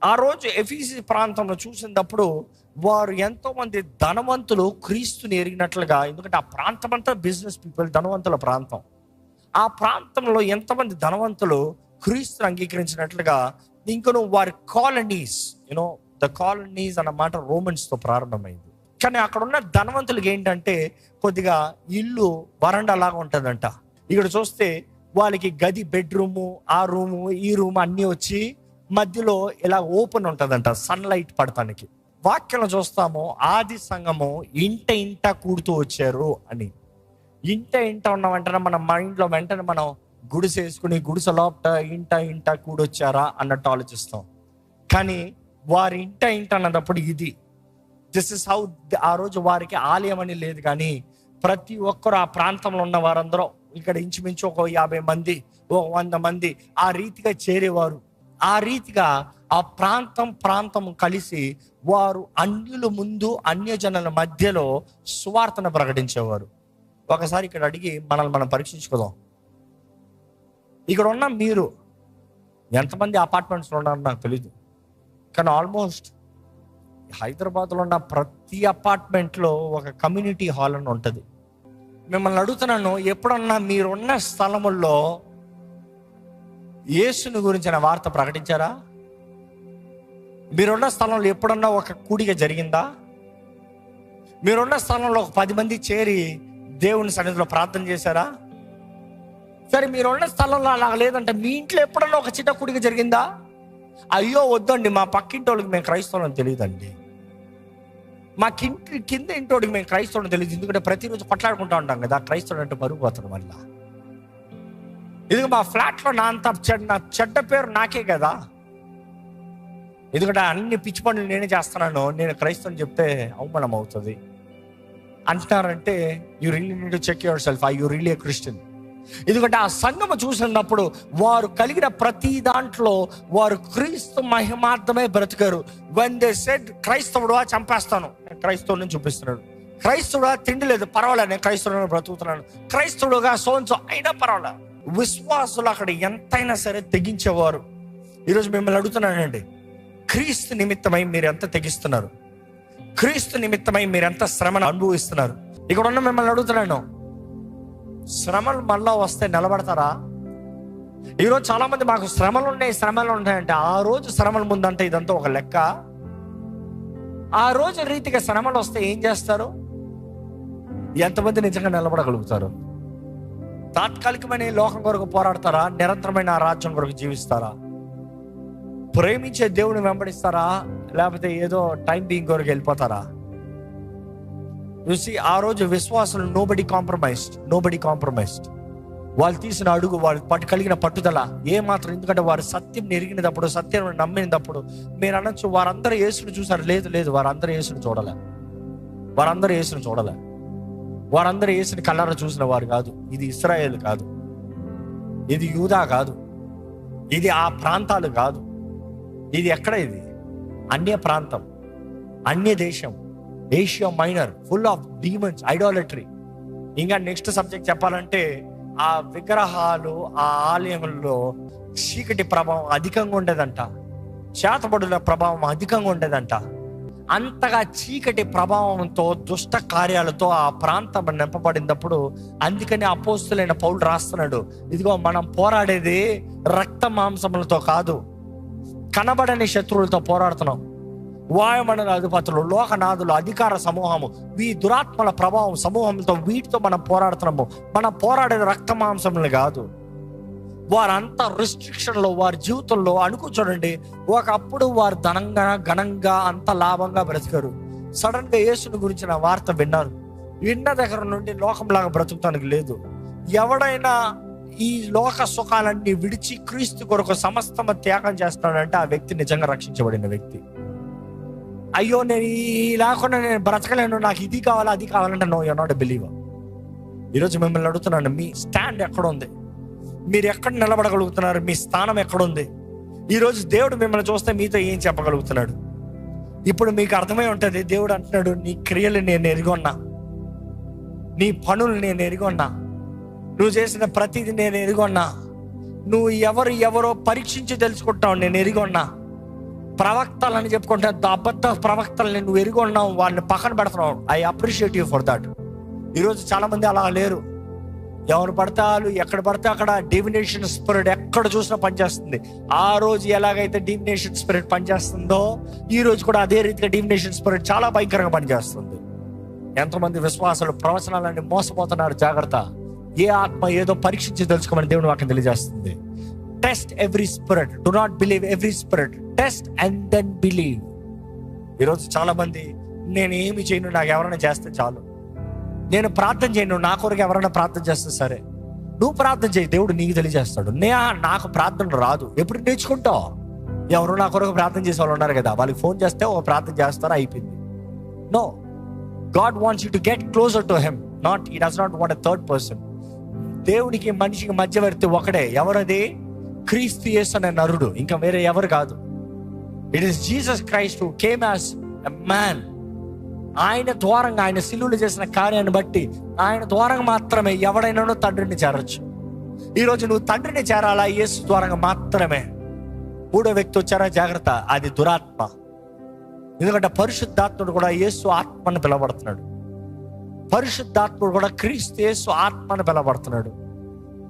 ఆ రోజు ఎఫీసీ ప్రాంతంలో చూసినప్పుడు వారు ఎంతో మంది ధనవంతులు క్రీస్తుని ఎరిగినట్లుగా, ఎందుకంటే ఆ ప్రాంతం అంతా బిజినెస్ పీపుల్, ధనవంతుల ప్రాంతం. ఆ ప్రాంతంలో ఎంతమంది ధనవంతులు క్రీస్తుని అంగీకరించినట్లుగా, ఇంకను వారి కాలనీస్, యూనో ద కాలనీస్ అన్నమాట రోమన్స్తో ప్రారంభమైంది. కానీ అక్కడ ఉన్న ధనవంతులకి ఏంటంటే కొద్దిగా ఇల్లు వరండా లాగా ఉంటుందంట. ఇక్కడ చూస్తే వాళ్ళకి గది, బెడ్రూము, ఆ రూము, ఈ రూము అన్నీ వచ్చి మధ్యలో ఇలా ఓపెన్ ఉంటుందంట సన్లైట్ పడటానికి. వాక్యంలో చూస్తాము ఆది సంఘము ఇంట కూడుతూ వచ్చారు అని. ఇంట ఉన్న వెంటనే మన మైండ్లో వెంటనే మనం గుడిసె వేసుకుని గుడిసె లోపట ఇంట కూడొచ్చారా అన్నట్టు ఆలోచిస్తాం. కానీ వారి ఇంట అన్నప్పుడు ఇది దిస్ ఇస్ హౌ. ఆ రోజు వారికి ఆలయం అని లేదు, కానీ ప్రతి ఒక్కరు ఆ ప్రాంతంలో ఉన్న వారందరూ ఇక్కడ ఇంచుమించు ఒక 50 మంది, ఒక 100 మంది ఆ రీతిగా చేరేవారు. ఆ రీతిగా ఆ ప్రాంతం కలిసి వారు అన్యుల ముందు, అన్యజనుల మధ్యలో సువార్తను ప్రకటించేవారు. ఒకసారి ఇక్కడ అడిగి మనల్ని మనం పరీక్షించుకుందాం. ఇక్కడ ఉన్న మీరు ఎంతమంది అపార్ట్మెంట్స్లో ఉన్నారో నాకు తెలీదు, కానీ ఆల్మోస్ట్ హైదరాబాద్లో ఉన్న ప్రతి అపార్ట్మెంట్లో ఒక కమ్యూనిటీ హాల్ అని ఉంటుంది. మిమ్మల్ని అడుగుతున్నాను, ఎప్పుడన్నా మీరున్న స్థలముల్లో యేసుని గురించిన వార్త ప్రకటించారా? మీరున్న స్థలంలో ఎప్పుడన్నా ఒక కూడిక జరిగిందా? మీరున్న స్థలంలో ఒక 10 మంది చేరి దేవుని సన్నిధిలో ప్రార్థన చేశారా? సరే, మీరున్న స్థలంలో అలా లేదంటే మీ ఇంట్లో ఎప్పుడన్నా ఒక చిన్న కూడిక జరిగిందా? అయ్యో వద్దండి, మా పక్కింటి వాళ్ళకి మేము క్రైస్తవులని తెలియదండి, మా కింద ఇంటోడికి మేము క్రైస్తవుని తెలియదు, ఎందుకంటే ప్రతిరోజు కొట్లాడుకుంటూ ఉంటాం కదా, క్రైస్తవుడు అంటే పరుగు పోతాడు వల్ల. ఇది మా ఫ్లాట్లో నా చెడ్డ పేరు నాకే కదా, ఎందుకంటే అన్ని పిచ్చి పనులు నేనే చేస్తున్నాను, నేను క్రైస్తవుని చెప్తే అవమానం అవుతుంది అంటున్నారంటే you really need to check your self, are you really a Christian? ఎందుకంటే ఆ సంఘము చూసినప్పుడు వారు కలిగిన ప్రతి దాంట్లో వారు క్రీస్తు మహిమార్థమే బ్రతికారు. వెన్ దే సెడ్ క్రైస్తవుడుగా చంపేస్తాను, క్రైస్తవుని చూపిస్తున్నాడు. క్రైస్తవుడుగా తిండి లేదు, పర్వాలేదు, నేను క్రైస్తవుని బ్రతుకుతున్నాను. క్రైస్తవుడుగా సోన్సో అయినా పర్వాలేదు. విశ్వాసులు అక్కడ ఎంతైనా సరే తెగించేవారు. ఈరోజు మిమ్మల్ని అడుగుతున్నానండి, క్రీస్తు నిమిత్తమై మీరు ఎంత తెగిస్తున్నారు? క్రీస్తు నిమిత్తమై మీరు ఎంత శ్రమను అనుభవిస్తున్నారు? ఇక్కడ ఉన్న మిమ్మల్ని అడుగుతున్నాను, శ్రమలు మళ్ళా వస్తే నిలబడతారా? ఈరోజు చాలా మంది మాకు శ్రమలు ఉన్నాయంటే ఆ రోజు శ్రమల ముందంటే ఇదంతా ఒక లెక్క. ఆ రోజు రీతిగా శ్రమలు వస్తే ఏం చేస్తారు? ఎంతమంది నిజంగా నిలబడగలుగుతారు? తాత్కాలికమైన లోకం కొరకు పోరాడతారా? నిరంతరమైన ఆ రాజ్యం కొరకు జీవిస్తారా? ప్రేమించే దేవుని వెంబడిస్తారా? లేకపోతే ఏదో టైం బీయింగ్ కొరకు వెళ్ళిపోతారా? చూసి ఆ రోజు విశ్వాసులు నోబడి కాంప్రమైజ్డ్. వాళ్ళు తీసిన అడుగు, వాళ్ళు కలిగిన పట్టుదల ఏమాత్రం, ఎందుకంటే వారు సత్యం ఎరిగినప్పుడు, సత్యం నమ్మినప్పుడు మీరు అనొచ్చు వారందరూ యేసుని చూసారు. లేదు, వారందరూ యేసుని చూడలే. వారందరూ యేసుని కళ్ళారా చూసిన వారు కాదు. ఇది ఇశ్రాయేలు కాదు, ఇది యూదా కాదు, ఇది ఆ ప్రాంతాలు కాదు. ఇది ఎక్కడ? ఇది అన్య ప్రాంతం, అన్య దేశం, Asia Minor, full of demons, idolatry. ఇంకా నెక్స్ట్ సబ్జెక్ట్ చెప్పాలంటే ఆ విగ్రహాలు, ఆ ఆలయంలో చీకటి ప్రభావం అధికంగా ఉండేదంట, చేతబడుల ప్రభావం అధికంగా ఉండేదంట. అంతగా చీకటి ప్రభావంతో, దుష్ట కార్యాలతో ఆ ప్రాంతం నింపబడినప్పుడు, అందుకని అపోస్తులైన పౌలు రాస్తున్నాడు, ఇదిగో మనం పోరాడేది రక్త మాంసములతో కాదు, కనబడని శత్రువులతో పోరాడుతున్నాం. వాయుమండల అధిపతులు, లోకనాథులు, అధికార సమూహము, ఈ దురాత్మల ప్రభావం సమూహంతో, వీటితో మనం పోరాడుతున్నాము. మనం పోరాడేది రక్త మాంసములు కాదు. వారంతా రిస్ట్రిక్షన్లో, వారి జీవితంలో చూడండి, ఒకప్పుడు వారు ఘనంగా అంత లాభంగా బ్రతికారు. సడన్ గా యేసుని గురించిన వార్త విన్న దగ్గర నుండి లోకంలాగా బ్రతుకుతానికి లేదు. ఎవడైనా ఈ లోక సుఖాలన్నీ విడిచి క్రీస్తు కొరకు సమస్తం త్యాగం చేస్తున్నాడంటే ఆ వ్యక్తి నిజంగా రక్షించబడిన వ్యక్తి. అయ్యో నేను లేకుండా నేను బ్రతకలేను, నాకు ఇది కావాలి అది కావాలంటే no, you are not a believer. ఈరోజు మిమ్మల్ని అడుగుతున్నాను, మీ స్టాండ్ ఎక్కడ ఉంది? మీరు ఎక్కడ నిలబడగలుగుతున్నారు? మీ స్థానం ఎక్కడుంది? ఈరోజు దేవుడు మిమ్మల్ని చూస్తే మీతో ఏం చెప్పగలుగుతున్నాడు? ఇప్పుడు మీకు అర్థమై ఉంటుంది, దేవుడు అంటున్నాడు, నీ క్రియలు నేను ఎరిగొన్నా, నీ పనులు నేను ఎరిగొన్నా, నువ్వు చేసిన ప్రతిదీ నేను ఎరిగొన్నా, నువ్వు ఎవరో పరీక్షించి తెలుసుకుంటావు నేను ఎరిగొన్నా. ప్రవక్తలని చెప్పుకుంటే అబద్ధ ప్రవక్తలని నువ్వు ఎరిగి ఉన్నావు, వాళ్ళని పక్కన పెడుతున్నావు. I appreciate you for that. ఈరోజు చాలా మంది అలా లేరు. ఎవరు పడతారు, ఎక్కడ పడితే అక్కడ డివినేషన్ స్పిరిట్ ఎక్కడ చూసినా పనిచేస్తుంది. ఆ రోజు ఎలాగైతే డివినేషన్ స్పిరిట్ పనిచేస్తుందో ఈ రోజు కూడా అదే రీతిగా డివినేషన్ స్పిరిట్ చాలా భయంకరంగా పనిచేస్తుంది. ఎంతమంది విశ్వాసాలు ప్రవచనాలన్నీ మోసపోతున్నారు. జాగ్రత్త. ఏ ఆత్మ ఏదో పరీక్షించి తెలుసుకోమని దేవుని వాక్యం తెలియజేస్తుంది. Test every spirit, do not believe every spirit, test and then believe. ఈరోజు చాలా మంది నేను ఏమి చేయను, నాకు ఎవరైనా చేస్తే చాలు, నేను ప్రార్థన చేయను, నా కొరకు ఎవరైనా ప్రార్థన చేస్తే సరే. నువ్వు ప్రార్థన చేయి, దేవుడు నీకు తెలియజేస్తాడు. నాకు ప్రార్థన రాదు, ఎప్పుడు నేర్చుకుంటావు? ఎవరు నా కొరకు ప్రార్థన చేసే వాళ్ళు ఉన్నారు కదా, వాళ్ళకి ఫోన్ చేస్తే ఒక ప్రార్థన చేస్తారో అయిపోయింది. No, God wants you to get closer to him, not he does not want a third person. దేవునికి మనిషికి మధ్యవర్తి ఒకడే. ఎవరది? క్రీస్తు యేసు అనే నరుడు, ఇంకా వేరే ఎవరు కాదు. It is Jesus Christ who came as a man. ఆయన ద్వారంగా, ఆయన శిలువలో చేసిన కార్యాన్ని బట్టి ఆయన ద్వారంగా మాత్రమే ఎవడైనా తండ్రిని చేరొచ్చు. ఈరోజు నువ్వు తండ్రిని చేరాలా? యేసు ద్వారంగా మాత్రమే. మూడో వ్యక్తి వచ్చారా? జాగ్రత్త, అది దురాత్మ. ఎందుకంటే పరిశుద్ధాత్ముడు కూడా యేసు ఆత్మను పిలవబడుతున్నాడు. పరిశుద్ధాత్ముడు కూడా క్రీస్తు యేసు ఆత్మను పిలవబడుతున్నాడు.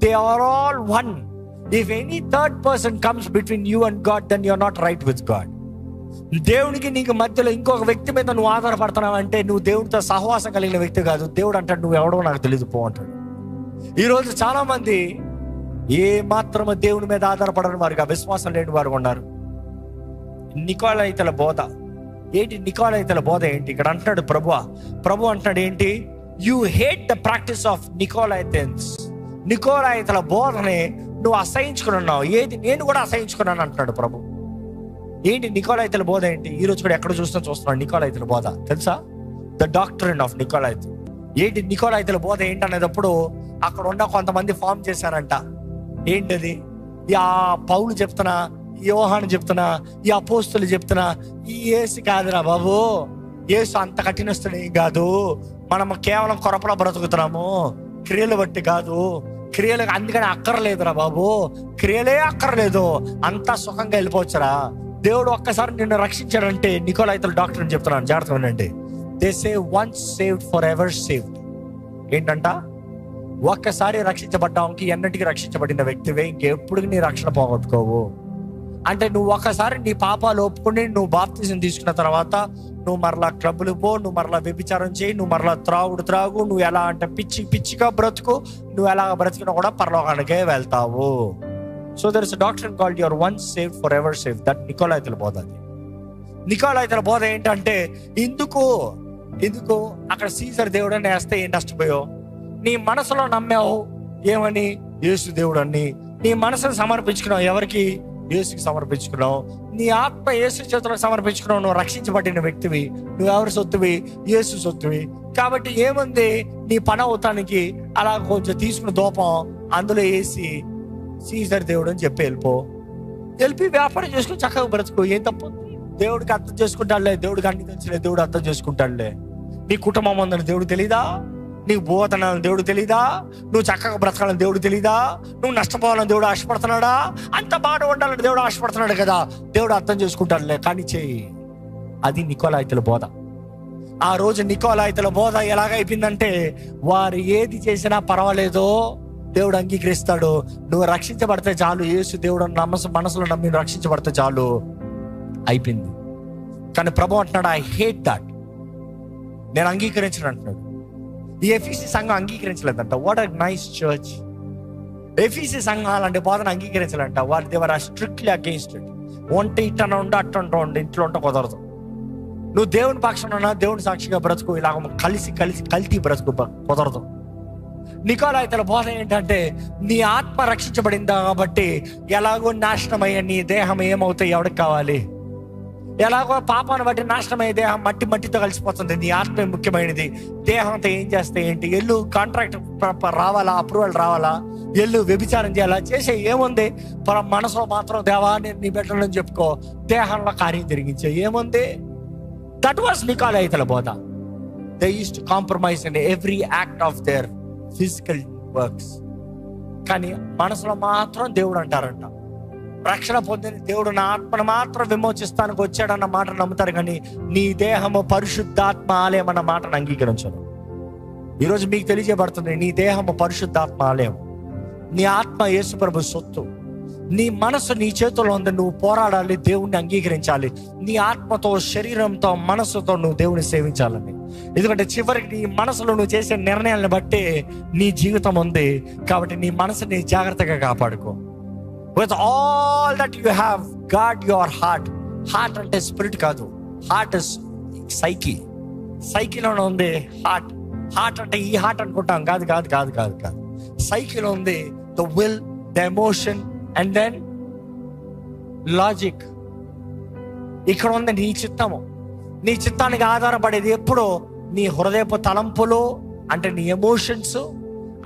They are all one. If any third person comes between you and God, then you are not right with God. దేవునికి నీకు మధ్యలో ఇంకొక వ్యక్తి మీద నువ్వు ఆధారపడుతున్నావు అంటే నువ్వు దేవుడితో సహవాసం కలిగిన వ్యక్తి కాదు. దేవుడు అంటాడు నువ్వు ఎవడో నాకు తెలియదు పో అంటాడు. ఈరోజు చాలా మంది ఏ మాత్రము దేవుని మీద ఆధారపడని వారుగా, విశ్వాసం లేని వారు ఉన్నారు. నికోలైతల బోధ ఏంటి? నికోలైతల బోధ ఏంటి? ఇక్కడ అంటున్నాడు ప్రభు అంటున్నాడు ఏంటి? You hate the practice of Nicolaitans. నికోలైతల బోధనే నువ్వు అసహించుకుని ఉన్నావు. ఏది? నేను కూడా అసహించుకున్నాను అంటున్నాడు ప్రభు. ఏంటి నికోలైతల బోధ ఏంటి? ఈ రోజు కూడా ఎక్కడ చూస్తున్నాడు నికోలైతల బోధ. తెలుసా? The doctrine of Nicolaite. ఏంటి నికోలైతల బోధ ఏంటి అనేటప్పుడు అక్కడ ఉన్న కొంతమంది ఫామ్ చేశారంట. ఏంటది? ఆ పౌలు చెప్తున్నా, యోహాను చెప్తున్నా, ఈ అపోస్తులు చెప్తున్నా, ఈ యేసు కాదురా బాబు, యేసు అంత కఠినస్తుడు ఏం కాదు, మనం కేవలం కొరపలో బ్రతుకుతున్నాము, క్రియలు బట్టి కాదు, క్రియలు అందుకని అక్కర్లేదురా బాబు, క్రియలే అక్కర్లేదు, అంతా సుఖంగా వెళ్ళిపోవచ్చురా, దేవుడు ఒక్కసారి నిన్ను రక్షించాడంటే. నికోలైతల డాక్టర్ అని చెప్తున్నాను, జాగ్రత్తగా వినండి. They say once saved forever saved. ఏంటంట? ఒక్కసారి రక్షించబడ్డానికి ఎన్నటికి రక్షించబడిన వ్యక్తివే, ఇంకెప్పుడు నీ రక్షణ పోగొట్టుకోవు. అంటే నువ్వు ఒక్కసారి నీ పాపాలు ఒప్పుకుని నువ్వు బాప్తిజం తీసుకున్న తర్వాత నువ్వు మరలా క్లబ్బులు పో, నువ్వు మరలా వ్యభిచారం చేయి, నువ్వు మరలా త్రాగు, నువ్వు ఎలా అంటే పిచ్చిగా బ్రతుకు, నువ్వు ఎలా బ్రతికినా కూడా పరలోకానికే వెళ్తావు. So there is a doctrine called your once saved forever saved. That నికోలైతల బోధ. అది నికోలైతల బోధ ఏంటంటే, ఎందుకు అక్కడ సీజర్ దేవుడు అని వేస్తే ఏం నష్టపోయావు? నీ మనసులో నమ్మావు ఏమని? యేసు దేవుడు అని. నీ మనసును సమర్పించుకున్నావు ఎవరికి? యేసుకి సమర్పించుకున్నావు. నీ ఆత్మ యేసు చేతులకు సమర్పించుకున్నావు. నువ్వు రక్షించబడిన వ్యక్తివి. నువ్వు ఎవరి సొత్తువి? యేసు సొత్తువి. కాబట్టి ఏముంది, నీ పని అవుతానికి అలా కొంచెం తీసుకున్న దూపం అందులో వేసి సీజర్ దేవుడు అని చెప్పి వెళ్ళి వ్యాపారం చేసుకుని చక్కగా బ్రతుకు. ఏం తప్పు? దేవుడికి అర్థం చేసుకుంటాడులే, దేవుడికి అన్ని తెలుసులే, దేవుడు అర్థం చేసుకుంటాడులే. నీ కుటుంబం ఉందని దేవుడు తెలీదా? నీకు బోధనాలని దేవుడు తెలీదా? నువ్వు చక్కగా బ్రతకాలని దేవుడు తెలీదా? నువ్వు నష్టపోవాలని దేవుడు ఆశపడుతున్నాడా? అంత బాగా ఉండాలని దేవుడు ఆశపడుతున్నాడు కదా, దేవుడు అర్థం చేసుకుంటాడులే, కానీ చెయ్యి. అది నికోలైతల బోధ. ఆ రోజు నికోలైతల బోధ ఎలాగైపోయిందంటే, వారు ఏది చేసినా పర్వాలేదో, దేవుడు అంగీకరిస్తాడు, నువ్వు రక్షించబడితే చాలు, యేసు దేవుడు మనసులో నమ్మి రక్షించబడితే చాలు, అయిపోయింది. కానీ ప్రభు అంటున్నాడు, ఐ హేట్ దట్, నేను అంగీకరించను అంటున్నాడు. ఈ ఎఫీసీ సంఘం అంగీకరించలేదంట. What a nice church. ఎఫీసీ సంఘం అలాంటి బోధన అంగీకరించలేంట. వాళ్ళు they're are strictly against it. వంట ఇట్టన ఉండ అట్టంట ఉండి ఇంట్లో ఉంట కుదరదు. నువ్వు దేవుని పక్షాన ఉన్నా, దేవుని సాక్షిగా బ్రతుకు, ఇలాగ కలిసి కల్తీ బ్రతుకు కుదరదు. నికోలైతల బోధ ఏంటంటే, నీ ఆత్మ రక్షించబడిందా కాబట్టి ఎలాగో నాశనమయ్యే నీ దేహం ఏమవుతాయి ఎవరికి కావాలి? ఎలాగో పాపాన్ని బట్టి నాశనమయ్యే దేహం మట్టితో కలిసిపోతుంది. నీ ఆత్మ ముఖ్యమైనది. దేహంతో ఏం చేస్తే ఏంటి? ఎల్లు కాంట్రాక్ట్ రావాలా, అప్రూవల్ రావాలా, ఎల్లు వ్యభిచారం చేయాలా, చేసే ఏముంది? మనసులో మాత్రం దేవా నేను నీ బిడ్డలని చెప్పుకో, దేహంలో కార్యం జరిగించే ఏముంది? దట్ వాస్ నికోలైతల బోధ. They used to compromise in every act of their physical works. కానీ మనసులో మాత్రం దేవుడు అంటారంట. రక్షణ పొందిన దేవుడు నా ఆత్మను మాత్రం విమోచిస్తానికి వచ్చాడన్న మాట నమ్ముతారు, కానీ నీ దేహము పరిశుద్ధాత్మ ఆలయం అన్న మాటను అంగీకరించరు. ఈరోజు మీకు తెలియజేయబడుతుంది, నీ దేహము పరిశుద్ధాత్మ ఆలయం, నీ ఆత్మ యేసుప్రభు సొత్తు. నీ మనసు నీ చేతుల్లో ఉంది, నువ్వు పోరాడాలి, దేవుణ్ణి అంగీకరించాలి. నీ ఆత్మతో, శరీరంతో, మనసుతో నువ్వు దేవుని సేవించాలని. ఎందుకంటే చివరికి నీ మనసులో నువ్వు చేసే నిర్ణయాలను బట్టి నీ జీవితం ఉంది. కాబట్టి నీ మనసుని జాగ్రత్తగా కాపాడుకో. With all that you have guard your heart. Heart అంటే స్పిరిట్ కాదు, హార్ట్ ఇస్ సైకి. సైకిలోనే ఉంది హార్ట్. హార్ట్ అంటే ఈ హార్ట్ అనుకుంటాం, కాదు కాదు కాదు కాదు కాదు. సైకిలో ఉంది the will, the emotion and then logic. ఇక్కడ ఉంది నీ చిత్తము. నీ చిత్తానికి ఆధారపడేది ఎప్పుడో నీ హృదయపు తలంపులు, అంటే నీ ఎమోషన్స్.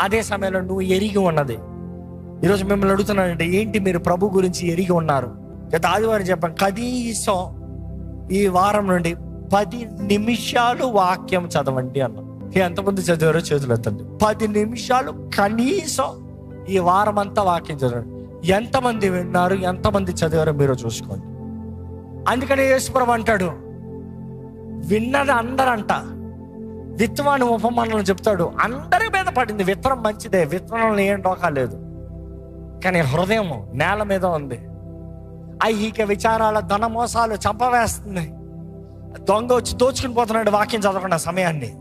అదే సమయంలో నువ్వు ఎరిగి ఉన్నది. ఈరోజు మిమ్మల్ని అడుగుతున్నానంటే, ఏంటి మీరు ప్రభు గురించి ఎరిగి ఉన్నారు? గత ఆదివారం చెప్పాను, కనీసం ఈ వారం నుండి 10 నిమిషాలు వాక్యం చదవండి అన్న. ఎంతమంది చదివారో చేతులు ఎత్తండి. 10 నిమిషాలు కనీసం ఈ వారం అంతా వాక్యం చదవండి. ఎంతమంది విన్నారు, ఎంతమంది చదివారో మీరు చూసుకోండి. అందుకనే యేసుప్రభు అంటాడు, విన్నది అందరంట. విత్తనాన్ని ఉపమానం చెప్తాడు, అందరి మీద పడింది. విత్తనం మంచిదే, విత్తనంలో ఏం డోకా లేదు, కానీ హృదయం నేల మీద ఉంది. ఐహిక విచారాల, ధన మోసాలు చంపవేస్తున్నాయి. దొంగ వచ్చి దోచుకుని పోతున్నాడు వాక్యం చదవకుండా సమయాన్ని.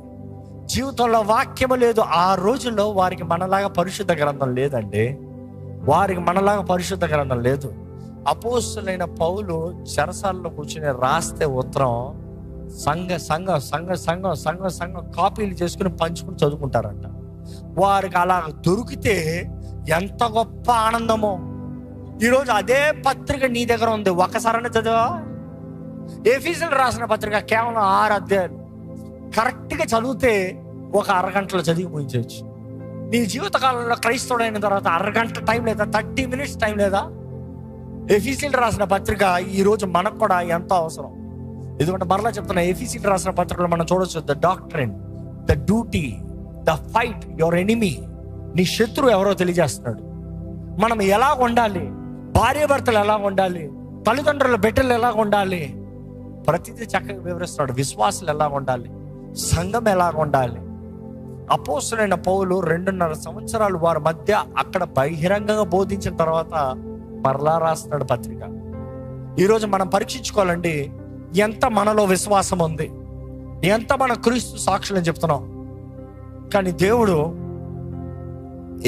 జీవితంలో వాక్యము లేదు. ఆ రోజుల్లో వారికి మనలాగా పరిశుద్ధ గ్రంథం లేదండి. వారికి మనలాగా పరిశుద్ధ గ్రంథం లేదు. అపోస్తులైన పౌలు చెరసాలలో కూర్చుని రాస్తే ఉత్తరం సంఘ సంఘ సంఘ సంఘం సంఘ సంఘం కాపీలు చేసుకుని పంచుకుని చదువుకుంటారంట. వారికి అలా దొరికితే ఎంత గొప్ప ఆనందమో. ఈరోజు అదే పత్రిక నీ దగ్గర ఉంది, ఒకసారైనా చదివా? ఎఫెసీయులకు రాసిన పత్రిక కేవలం 6 అధ్యాయాలు. కరెక్ట్గా చదివితే ఒక అరగంటలో చదివి ముగించవచ్చు. నీ జీవితకాలంలో క్రైస్తవుడైన తర్వాత అరగంట టైం లేదా, 30 minutes టైం లేదా? ఎఫెసీయులకు రాసిన పత్రిక ఈరోజు మనకు కూడా ఎంతో అవసరం. ఎందుకంటే మరలా చెప్తున్నా, ఎఫెసీయులకు రాసిన పత్రికలో మనం చూడొచ్చు the doctrine, the duty, the fight, your enemy. నీ శత్రువు ఎవరో తెలియజేస్తున్నాడు. మనం ఎలా ఉండాలి, భార్యాభర్తలు ఎలా ఉండాలి, తల్లిదండ్రుల బిడ్డలు ఎలా ఉండాలి, ప్రతిదీ చక్కగా వివరిస్తున్నాడు. విశ్వాసులు ఎలా ఉండాలి, సంఘం ఎలా ఉండాలి. అపోస్తలుడైన పౌలు 2.5 సంవత్సరాలు వారి మధ్య అక్కడ బహిరంగంగా బోధించిన తర్వాత మరలా రాస్తున్నాడు పత్రిక. ఈరోజు మనం పరీక్షించుకోవాలండి, ఎంత మనలో విశ్వాసం ఉంది, ఎంత మన క్రీస్తు సాక్షులని చెప్తున్నాం. కానీ దేవుడు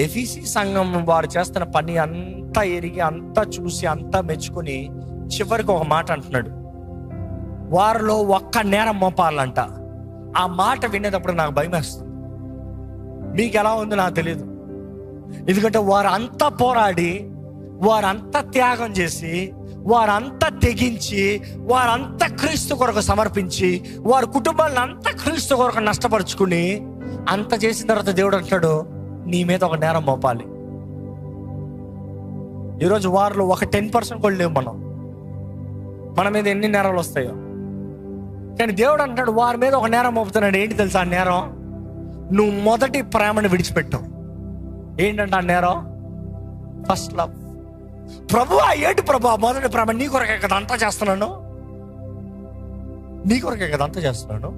ఎఫెసీ సంఘం వారు చేస్తున్న పని అంతా ఎరిగి, అంతా చూసి, అంతా మెచ్చుకుని చివరికి ఒక మాట అంటున్నాడు, వారిలో ఒక్క నేరం మోపాలంట. ఆ మాట వినేటప్పుడు నాకు భయం వేస్తుంది. మీకు ఎలా ఉందో నాకు తెలియదు. ఎందుకంటే వారు అంతా పోరాడి, వారంతా త్యాగం చేసి, వారంతా తెగించి, వారంతా క్రీస్తు కొరకు సమర్పించి, వారి కుటుంబాలను అంతా క్రీస్తు కొరకు నష్టపరుచుకుని అంత చేసిన తర్వాత దేవుడు అంటాడు, నీ మీద ఒక నేరం మోపాలి. ఈరోజు వారిలో ఒక 10% కూడా లేవు. మన మీద ఎన్ని నేరాలు వస్తాయో. కానీ దేవుడు అంటాడు, వారి మీద ఒక నేరం మోపుతున్నాడు. ఏంటి తెలుసా ఆ నేరం? నువ్వు మొదటి ప్రేమను విడిచిపెట్టావు. ఏంటంటే ఆ నేరం? First love. ప్రభువా, ఏంటి ప్రభు మొదటి ప్రేమ? నీ కొరకే కదా అంతా చేస్తున్నాను, నీ కొరకే కదా అంతా చేస్తున్నాను.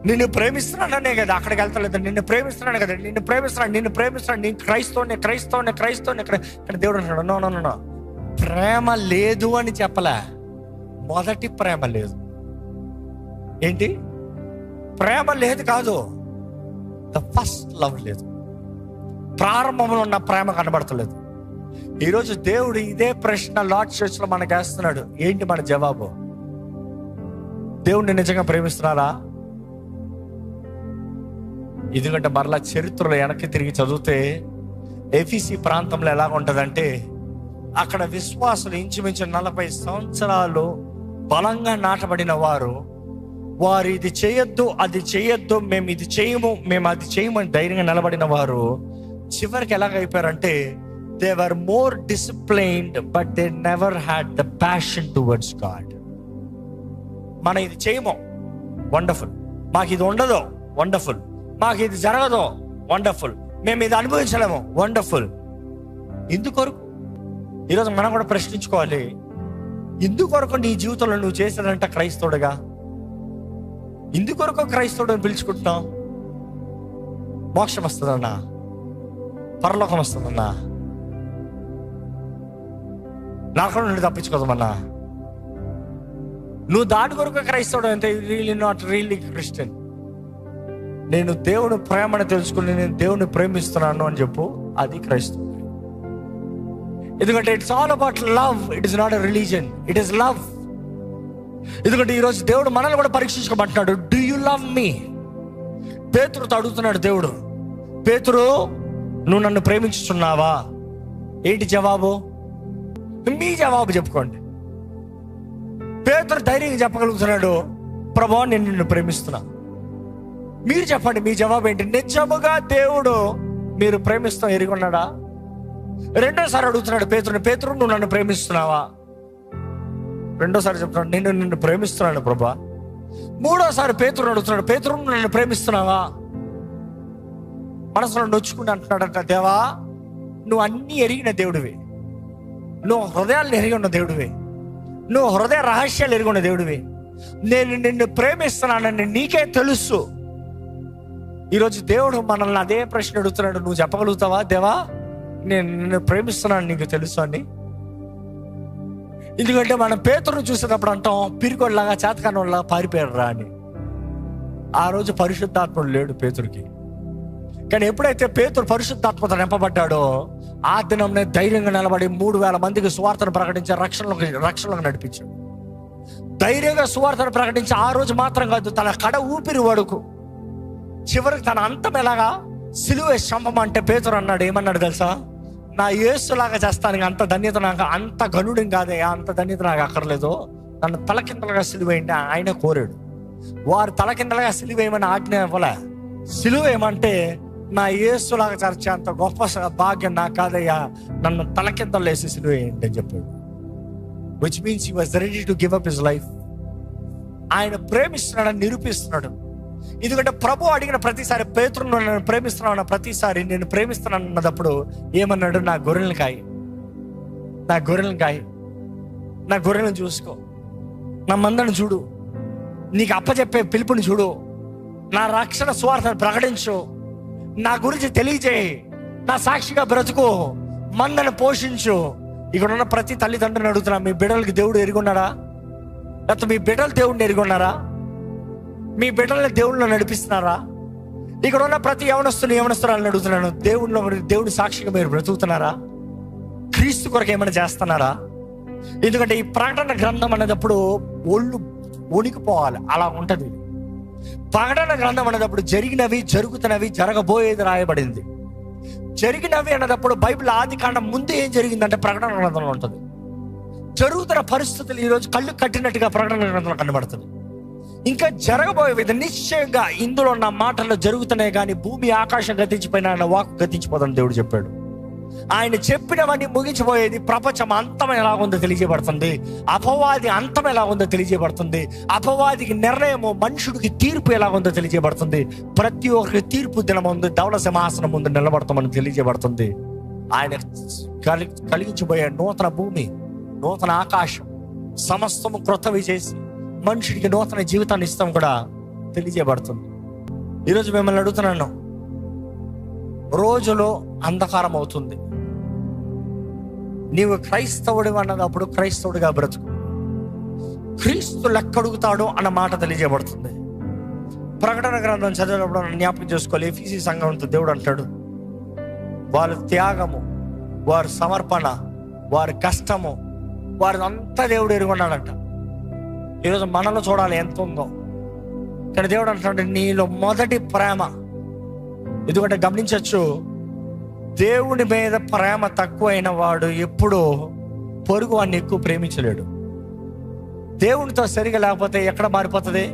నిన్ను ప్రేమిస్తున్నానే కదా అక్కడికి వెళ్తలేదు, నిన్ను ప్రేమిస్తున్నాను కదా, నిన్ను ప్రేమిస్తున్నాను, నేను క్రైస్తవుని. కానీ దేవుడు అంటాడు, నో నో నో, ప్రేమ లేదు అని చెప్పలే, మొదటి ప్రేమ లేదు. ఏంటి? ప్రేమ లేదు కాదు, ద ఫస్ట్ లవ్ లేదు. ప్రారంభంలో ఉన్న ప్రేమ కనబడతలేదు. ఈరోజు దేవుడు ఇదే ప్రశ్న లార్డ్ చర్చ్లో మనకు వేస్తున్నాడు. ఏంటి మన జవాబు? దేవుడిని నిజంగా ప్రేమిస్తున్నారా? ఎందుకంటే మరలా చరిత్రలో వెనక్కి తిరిగి చదివితే ఎఫెసీ ప్రాంతంలో ఎలా ఉంటుందంటే, అక్కడ విశ్వాసులు ఇంచుమించు 40 సంవత్సరాలు బలంగా నాటబడిన వారు ఇది చేయొద్దు, అది చేయొద్దు, మేము ఇది చేయము, మేము అది చేయమని ధైర్యంగా నిలబడిన వారు చివరికి ఎలాగైపోయారంటే, they were more disciplined but they never had the passion towards God. మనం ఇది చేయము, వండర్ఫుల్. మాకు ఇది ఉండదు, వండర్ఫుల్. మాకు ఇది జరగదు, వండర్ఫుల్. మేము ఇది అనుభవించలేము, వండర్ఫుల్. ఎందుకొరకు? ఈరోజు మనం కూడా ప్రశ్నించుకోవాలి, ఇందుకొరకు నీ జీవితంలో నువ్వు చేశాడంట క్రైస్తవుడుగా, ఇందుకొరకు క్రైస్తవుడు అని పిలుచుకుంటున్నాం. మోక్షం వస్తుందన్నా, పరలోకం వస్తుందన్నా, నరకం నుండి తప్పించుకోదమన్నా, నువ్వు దాని కొరకు క్రైస్తవుడు అంటే రియల్లీ నాట్ రియల్లీ క్రిస్టియన్. నేను దేవుని ప్రేమను తెలుసుకుని నేను దేవుని ప్రేమిస్తున్నాను అని చెప్పు, అది క్రైస్తవుడు. ఎందుకంటే it's all about love, it is not a religion, it is love. ఎందుకంటే ఈరోజు దేవుడు మనల్ని కూడా పరీక్షించుకోమంటున్నాడు. Do you love me? పేతురుతో అడుగుతున్నాడు దేవుడు, పేతురు నువ్వు నన్ను ప్రేమించుతున్నావా? ఏంటి జవాబు? మీ జవాబు చెప్పుకోండి. పేతురు ధైర్యంగా చెప్పగలుగుతున్నాడు, ప్రభువా నేను నిన్ను ప్రేమిస్తున్నా. మీరు చెప్పండి, మీ జవాబు ఏంటి? నిజముగా దేవుడు మీరు ప్రేమిస్తాం ఎరిగొన్నాడా? రెండోసారి అడుగుతున్నాడు పేతురుని, పేతురు నువ్వు నన్ను ప్రేమిస్తున్నావా? రెండోసారి చెప్తున్నాడు, నేను నిన్ను ప్రేమిస్తున్నాను ప్రభా. మూడోసారి పేతురుని అడుగుతున్నాడు, పేతురు నువ్వు నన్ను ప్రేమిస్తున్నావా? మనసులో నొచ్చుకుని అంటున్నాడంట, దేవా నువ్వు అన్నీ ఎరిగిన దేవుడివి, నువ్వు హృదయాలను ఎరిగి ఉన్న దేవుడివి, నువ్వు హృదయ రహస్యాలు ఎరిగి ఉన్న దేవుడివి, నేను నిన్ను ప్రేమిస్తున్నానని నీకే తెలుసు. ఈరోజు దేవుడు మనల్ని అదే ప్రశ్న అడుగుతున్నాడు, నువ్వు చెప్పగలుగుతావా దేవా నేను నిన్ను ప్రేమిస్తున్నాను నీకు తెలుసు అని? ఎందుకంటే మనం పేతురుని చూసేటప్పుడు అంటాం, పిరికొల్లాగా చేతకాని వాళ్ళగా పారిపోయారు రా అని. ఆ రోజు పరిశుద్ధాత్ముడు లేడు పేతురికి. కానీ ఎప్పుడైతే పేతురు పరిశుద్ధాత్మతో నింపబడ్డాడో ఆ దినంనే ధైర్యంగా నిలబడి 3,000 మందికి సువార్తను ప్రకటించి రక్షణలోకి నడిపించాడు. ధైర్యంగా సువార్తను ప్రకటించి ఆ రోజు మాత్రం కాదు, తన కడ ఊపిరి వరకు చివరికి తన అంతం ఎలాగా సిలువ చంపమంటే పేతురు అన్నాడు, ఏమన్నాడు తెలుసా? నా యేసులాగా చేస్తాను, అంత ధన్యత నాకు, అంత గనుడిని కాదే, అంత ధన్యత నాకు అక్కర్లేదు, నన్ను తలకిందలుగా సిలువేయండి ఆయన కోరాడు. వారు తలకిందలుగా సిలువేయమని ఆజ్ఞ ఇవ్వలే. సిలువేయమంటే నా యేసులాగా చర్చ అంత గొప్ప భాగ్యం నాకు కాదయ్యా, నన్ను తలకిందలు వేసి సిలువేయండి అని చెప్పాడు. Which means he was ready to give up his life. ఆయన ప్రేమిస్తున్నాడని నిరూపిస్తున్నాడు. ఎందుకంటే ప్రభు అడిగిన ప్రతిసారి, పేతురు నన్ను ప్రేమిస్తున్నావు అన్న ప్రతిసారి, నేను ప్రేమిస్తున్నాను అన్నప్పుడు ఏమన్నాడు? నా గొర్రెలను కాయి, నా గొర్రెలను కాయి, నా గొర్రెలను చూసుకో, నా మందను చూడు, నీకు అప్పచెప్పే పిలుపుని చూడు, నా రక్షణ సువార్తను ప్రకటించు, నా గురించి తెలియజేయి, నా సాక్షిగా బ్రతుకు, మందను పోషించు. ఇక్కడ ఉన్న ప్రతి తల్లిదండ్రులను అడుగుతున్నా, మీ బిడ్డలకి దేవుడు ఎరుగున్నాడా? లేకపోతే మీ బిడ్డలు దేవుడిని ఎరుగున్నారా? మీ బిడ్డల్ని దేవుళ్ళలో నడిపిస్తున్నారా? ఇక్కడ ఉన్న ప్రతి యవనస్తురాలను అడుగుతున్నాను, దేవుడి సాక్షిగా మీరు బ్రతుకుతున్నారా? క్రీస్తు కొరకు ఏమైనా చేస్తున్నారా? ఎందుకంటే ఈ ప్రకటన గ్రంథం అనేటప్పుడు ఒళ్ళు వణికిపోవాలి, అలా ఉంటది. ప్రకటన గ్రంథం అనేటప్పుడు జరిగినవి, జరుగుతున్నవి, జరగబోయేది రాయబడింది. జరిగినవి అన్నప్పుడు బైబిల్ ఆది కాండం ముందు ఏం జరిగిందంటే ప్రకటన గ్రంథంలో ఉంటుంది. జరుగుతున్న పరిస్థితులు ఈరోజు కళ్ళు కట్టినట్టుగా ప్రకటన గ్రంథంలో కనబడుతుంది. ఇంకా జరగబోయేది నిశ్చయంగా ఇందులో ఉన్న మాటల్లో జరుగుతున్నాయి, కానీ భూమి ఆకాశం గతించిపోయినా ఆయన వాక్కు గతించిపోదని దేవుడు చెప్పాడు. ఆయన చెప్పినవన్నీ ముగించిపోయేది. ప్రపంచం అంతం ఎలాగుందో తెలియజేయబడుతుంది, అపవాది అంతం ఎలాగుందో తెలియజేయబడుతుంది, అపవాదికి నిర్ణయము, మనుషుడికి తీర్పు ఎలాగుందో తెలియజేయబడుతుంది. ప్రతి ఒక్కరికి తీర్పు దినం ఉంది, ధవళ సింహాసనం ముందు నిలబడతామని తెలియజేయబడుతుంది. ఆయన కలిగించబోయే నూతన భూమి, నూతన ఆకాశం, సమస్తము క్రొత్తవి చేసి మనుషుడికి నూతన జీవితాన్ని ఇస్తాం కూడా తెలియజేయబడుతుంది. ఈరోజు మిమ్మల్ని అడుగుతున్నాను, రోజులో అంధకారం అవుతుంది, నీవు క్రైస్తవుడు అన్నదప్పుడు క్రైస్తవుడిగా బ్రతుకు. క్రీస్తు లెక్కడుగుతాడు అన్న మాట తెలియజేయబడుతుంది. ప్రకటన గ్రంథం చదివినప్పుడు జ్ఞాపకం చేసుకోవాలి. ఎఫీసీ సంఘంతో దేవుడు అంటాడు, వారి త్యాగము, వారి సమర్పణ, వారి కష్టము, వారి అంతా దేవుడు ఎరుగున్నాడంట. ఈరోజు మనలో చూడాలి ఎంత ఉందో. కానీ దేవుడు అంటాడు, నీలో మొదటి ప్రేమ. ఎందుకంటే గమనించవచ్చు, దేవుని మీద ప్రేమ తక్కువైన వాడు ఎప్పుడూ పొరుగు వాడిని ఎక్కువ ప్రేమించలేడు. దేవునితో సరిగా లేకపోతే ఎక్కడ మారిపోతుంది?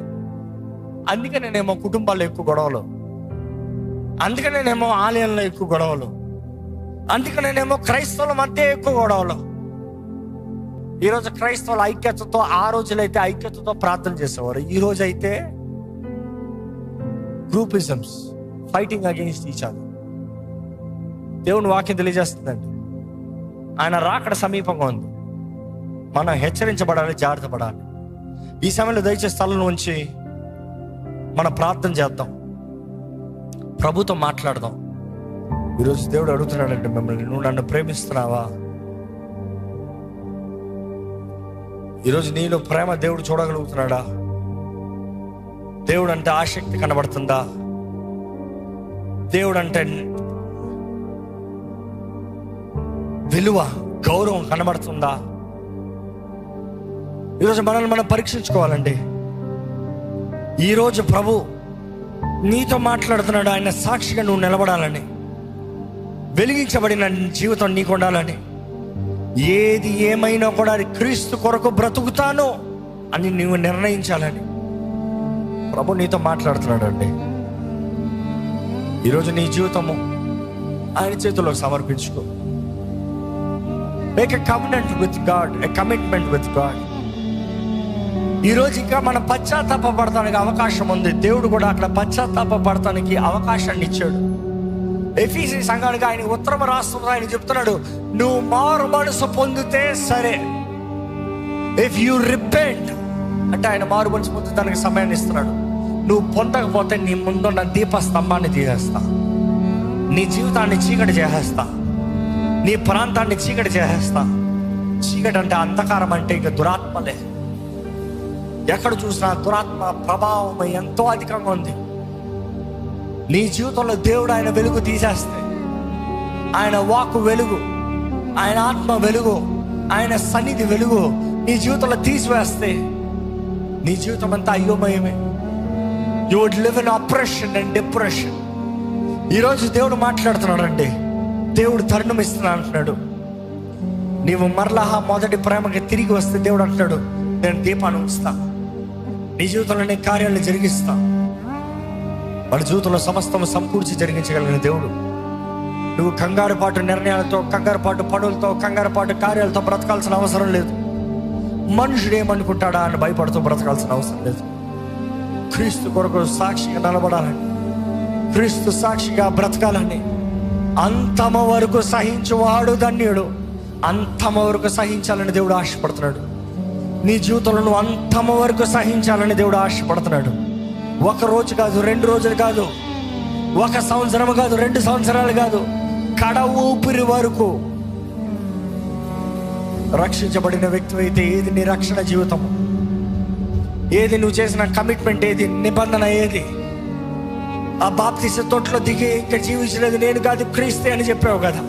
అందుకనేనేమో కుటుంబాల్లో ఎక్కువ గొడవలు, అందుకనేనేమో ఆలయంలో ఎక్కువ గొడవలు, అందుకనేనేమో క్రైస్తవుల మధ్య ఎక్కువ గొడవలు. ఈరోజు క్రైస్తవుల ఐక్యతతో, ఆ రోజులైతే ఐక్యతతో ప్రార్థన చేసేవారు, ఈ రోజు అయితే groupisms, fighting against each other. దేవుని వాక్యం తెలియజేస్తుందండి, ఆయన రాకడ సమీపంగా ఉంది. మనం హెచ్చరించబడాలి, జాగ్రత్త పడాలి. ఈ సమయంలో దయచేసి స్థలం ఉంచి మన ప్రార్థన చేద్దాం, ప్రభుతో మాట్లాడదాం. ఈరోజు దేవుడు అడుగుతున్నాడంటే మిమ్మల్ని, నువ్వు నన్ను ప్రేమిస్తున్నావా? ఈరోజు నీలో ప్రేమ దేవుడు చూడగలుగుతున్నాడా? దేవుడు అంటే ఆసక్తి కనబడుతుందా? దేవుడు అంటే విలువ, గౌరవం కనబడుతుందా? ఈరోజు మనల్ని మనం పరీక్షించుకోవాలండి. ఈరోజు ప్రభు నీతో మాట్లాడుతున్నాడు. ఆయన సాక్షిగా నువ్వు నిలబడాలని, వెలిగించబడిన జీవితం నీకు ఉండాలని, ఏది ఏమైనా కూడా క్రీస్తు కొరకు బ్రతుకుతాను అని నువ్వు నిర్ణయించాలని ప్రభు నీతో మాట్లాడుతున్నాడు అండి. ఈరోజు నీ జీవితము ఆయన చేతుల్లో సమర్పించుకో. Make a commitment with God, a commitment with God. ఈరోజు ఇంకా మనం పశ్చాత్తాప పడటానికి అవకాశం ఉంది. దేవుడు కూడా అక్కడ పశ్చాత్తాప పడటానికి అవకాశాన్ని ఇచ్చాడు. ఎఫీసీ సంఘానికి ఆయన ఉత్తరం రాష్ట్రంలో ఆయన చెప్తున్నాడు, నువ్వు మారు మనసు పొందితే సరే. ఇఫ్ యూ రిపెంట్ అంటే ఆయన మారు మనసు పొందడానికి సమయాన్ని ఇస్తున్నాడు. నువ్వు పొందకపోతే నీ ముందున్న దీపస్తంభాన్ని తీసేస్తా, నీ జీవితాన్ని చీకటి చేసేస్తా, నీ ప్రాంతాన్ని చీకటి చేసేస్తా. చీకటి అంటే అంధకారం అంటే ఇక దురాత్మలే. ఎక్కడ చూసినా దురాత్మ ప్రభావం ఎంతో అధికంగా ఉంది. నీ జీవితంలో దేవుడు ఆయన వెలుగు తీసేస్తే, ఆయన వాక్కు వెలుగు, ఆయన ఆత్మ వెలుగు, ఆయన సన్నిధి వెలుగు నీ జీవితంలో తీసివేస్తే నీ జీవితం అంతా అయోమయమే. You would live in oppression and depression. ఈరోజు దేవుడు మాట్లాడుతున్నాడు అండి. దేవుడు తరుణం ఇస్తున్నా అంటున్నాడు. నీవు మరలా మొదటి ప్రేమకి తిరిగి వస్తే దేవుడు అంటున్నాడు, నేను దీపాన్ని ఉంచుతా, నీ జీవితంలో నీ కార్యాలను జరిగిస్తా. మన జీవితంలో సమస్తం సమకూర్చి జరిగించగలిగిన దేవుడు. నువ్వు కంగారుపాటు నిర్ణయాలతో, కంగారుపాటు పనులతో, కంగారుపాటు కార్యాలతో బ్రతకాల్సిన అవసరం లేదు. మనుషుడు ఏమనుకుంటాడా అని భయపడుతూ బ్రతకాల్సిన అవసరం లేదు. క్రీస్తు కొరకు సాక్షిగా నిలబడాలని, క్రీస్తు సాక్షిగా బ్రతకాలని, అంతమ వరకు సహించువాడు ధన్యుడు. అంతమ వరకు సహించాలని దేవుడు ఆశపడుతున్నాడు. నీ జీవితంలో నువ్వు అంతమ వరకు సహించాలని దేవుడు ఆశపడుతున్నాడు. ఒక రోజు కాదు, 2 రోజులు కాదు, 1 సంవత్సరం కాదు, 2 సంవత్సరాలు కాదు, కడ ఊపిరి వరకు. రక్షించబడిన వ్యక్తి అయితే ఏది నీ రక్షణ జీవితం, ఏది నువ్వు చేసిన కమిట్మెంట్, ఏది నిబంధన, ఏది ఆ బాప్తిస తొట్లో దిగి ఇంకా జీవించలేదు నేను కాదు క్రీస్తే అని చెప్పావు కదా.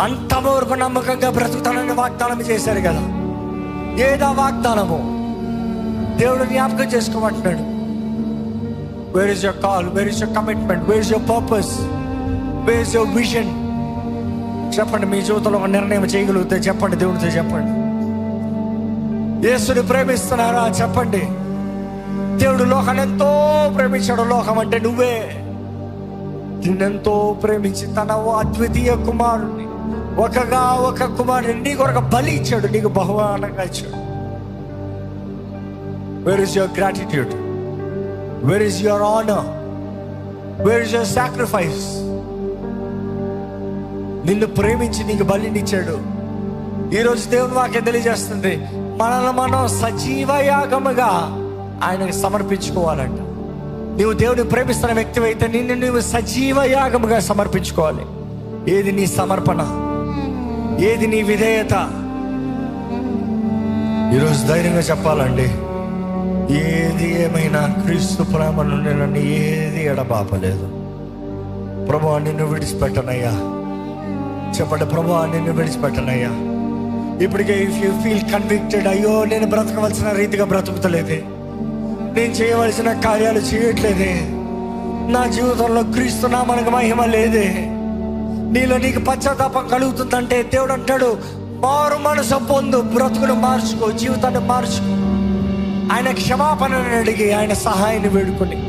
అంతమ వరకు నమ్మకంగా బ్రతుకుతానని వాగ్దానం చేశారు కదా. ఏదా వాగ్దానము? దేవుడు జ్ఞాపకం చేసుకోమంటున్నాడు. Where is your call, where is your commitment, where is your purpose, where is your vision? చెప్పండి. మీ జీవితంలో ఒక నిర్ణయం చేయగలిగితే చెప్పండి, దేవుడితో చెప్పండి. యేసుని ప్రేమిస్తున్నారా? చెప్పండి. దేవుడు లోకాన్ని ఎంతో ప్రేమించాడు. లోకం అంటే నువ్వే. నిన్నెంతో ప్రేమించి తన అద్వితీయ కుమారుడిని, ఒక కుమారుడిని నీ కొరకు బలి ఇచ్చాడు, నీకు బహుమానంగా ఇచ్చాడు. Wear is your gratitude? Wear is your honour? Wear is your sacrifice? నిన్ను ప్రేమించి నీకు బలిని ఇచ్చాడు. ఈరోజు దేవుని వాక్యం తెలియజేస్తుంది, మనల్ని మనం సజీవ యాగముగా ఆయనకు సమర్పించుకోవాలంట. నీవు దేవుని ప్రేమిస్తున్న వ్యక్తి అయితే నిన్ను నువ్వు సజీవ యాగముగా సమర్పించుకోవాలి. ఏది నీ సమర్పణ? ఏది నీ విధేయత? ఈరోజు ధైర్యంగా చెప్పాలండి, ఏది ఏమైనా క్రీస్తు ప్రేమ నుండి నన్ను ఏది ఎడబాపలేదు. ప్రభువా నిన్ను విడిచిపెట్టనయ్యా. చెప్పండి, ప్రభువా నిన్ను విడిచిపెట్టనయ్యా. ఇప్పటికే ఇఫ్ యూ ఫీల్ కన్విక్టెడ్, అయ్యో నేను బ్రతకవలసిన రీతిగా బ్రతుకుతలేదే, నేను చేయవలసిన కార్యాలు చేయట్లేదే, నా జీవితంలో క్రీస్తు నామమునకు మహిమ లేదే, నీలో నీకు పశ్చాత్తాపం కలుగుతుందంటే దేవుడు అంటాడు, మారు మనసు పొందు, బ్రతుకును మార్చుకో, జీవితాన్ని మార్చుకో. ఆయన క్షమాపణను అడిగి, ఆయన సహాయాన్ని వేడుకొని,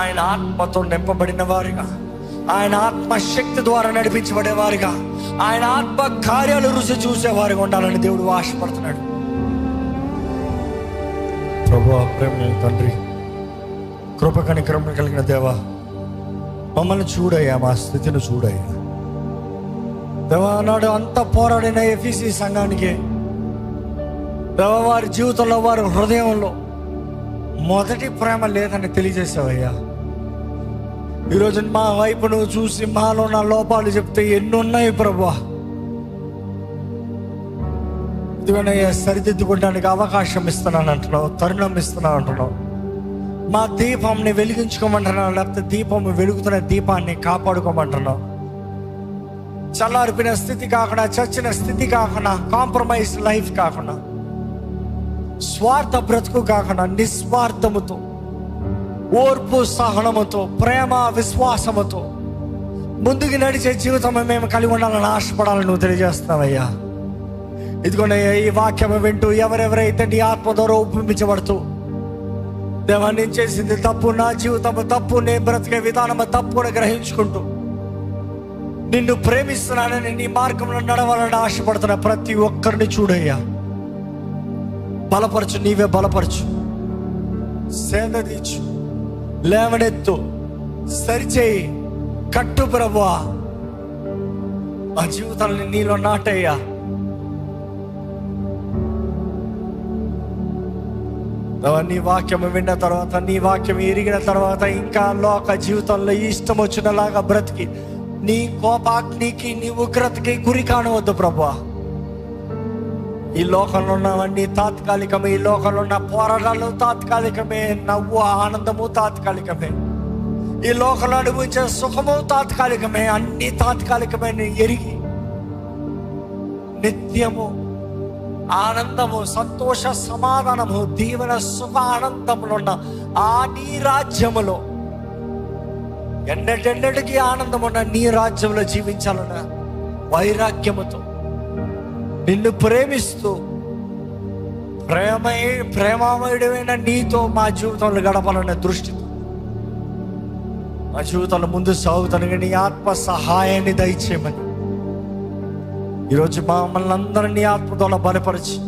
ఆయన ఆత్మతో నింపబడిన వారిగా, ఆయన ఆత్మశక్తి ద్వారా నడిపించబడేవారుగా, ఆయన ఆత్మ కార్యాలు రుచి చూసేవారుగా ఉండాలని దేవుడు ఆశపడుతున్నాడు. ప్రభువా, ప్రేమ తండ్రి, కృప కనికరము కలిగిన దేవా, మమ్మల్ని చూడయ్యా, మా స్థితిని చూడయ్యా. దేవా నాడు అంత పోరాడిన ఎఫీసీ సంఘానికి దేవా వారి జీవితంలో, వారి హృదయంలో మొదటి ప్రేమ లేదని తెలియజేసావయ్యా. ఈరోజు మా వైపు నువ్వు చూసి మాలో నా లోపాలు చెప్తే ఎన్నున్నాయి ప్రభువా, ఇదిగోనయ్యా సరిదిద్దుకోవడానికి అవకాశం ఇస్తున్నాను అంటున్నావు, తరుణం ఇస్తున్నావు అంటున్నావు. మా దీపంని వెలిగించుకోమంటున్నావు, లేకపోతే దీపం వెలుగుతున్న దీపాన్ని కాపాడుకోమంటున్నావు. చల్లారిపోయిన స్థితి కాకుండా, చచ్చిన స్థితి కాకుండా, కాంప్రమైజ్ లైఫ్ కాకుండా, స్వార్థ బ్రతుకు కాకుండా, నిస్వార్థముతో, ఓర్పు సహనముతో, ప్రేమ విశ్వాసముతో ముందుకు నడిచే జీవితం మేము కలిగి ఉండాలని ఆశపడాలని నువ్వు తెలియజేస్తున్నావయ్యా. ఇదిగోనయ్యా ఈ వాక్యం వింటూ ఎవరెవరైతే నీ ఆత్మ ద్వారా ఉపమించబడుతూ దేవా నేను చేసింది తప్పు, నా జీవితం తప్పు, నేను బ్రతికే విధానం తప్పుని గ్రహించుకుంటూ నిన్ను ప్రేమిస్తున్నానని, నీ మార్గంలో నడవాలని ఆశపడుతున్న ప్రతి ఒక్కరిని చూడయ్యా, బలపరచు, నీవే బలపరచు, సేద తీర్చు, లేవనెత్తు, సరిచేయి, కట్టు ప్రభువా. మా జీవితాలని నీలో నాటయ్యా. నీ వాక్యం విన్న తర్వాత, నీ వాక్యం ఎరిగిన తర్వాత ఇంకా లోక జీవితంలో ఇష్టం వచ్చినలాగా బ్రతికి నీ కోపాగ్నికి, నీ ఉగ్రతకి గురి కానవద్దు ప్రభువా. ఈ లోకంలో ఉన్నవన్నీ తాత్కాలికమే, ఈ లోకంలో ఉన్న పోరాటాలు తాత్కాలికమే, నవ్వు ఆనందము తాత్కాలికమే, ఈ లోకంలో అనుభవించే సుఖము తాత్కాలికమే, అన్ని తాత్కాలికమే ఎరిగి నిత్యము ఆనందము, సంతోష, సమాధానము, దీవెన, సుఖ, ఆనందములు ఉన్న ఆ నీ రాజ్యములో ఎన్నటెన్నటికీ ఆనందం ఉన్న నీ రాజ్యంలో జీవించాలన్న వైరాగ్యముతో నిన్ను ప్రేమిస్తూ ప్రేమామయుడమైన నీతో మా జీవితంలో గడపాలన్న దృష్టితో మా జీవితంలో ముందు సాగుతాను. నీ ఆత్మ సహాయాన్ని దయచేయమని ఈరోజు మమ్మల్ని అందరినీ ఆత్మ ద్వారా బలపరిచి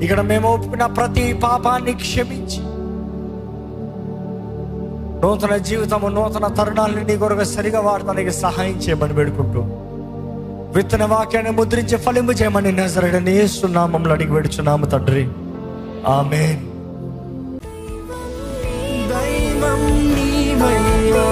ఇక్కడ మేము ఒప్పుకున్న ప్రతి పాపాన్ని క్షమించి నూతన జీవితము, నూతన తరుణాలని నీ కొరకు సరిగా వాడటానికి సహాయం చేయమని వేడుకుంటూ విత్తన వాక్యాన్ని ముద్రించి ఫలింపు చేయమని నజరేయుడైన యేసు నామములో అడిగి వేడుచున్నాము తండ్రి, ఆమేన్. దైవం నీవయ్యా.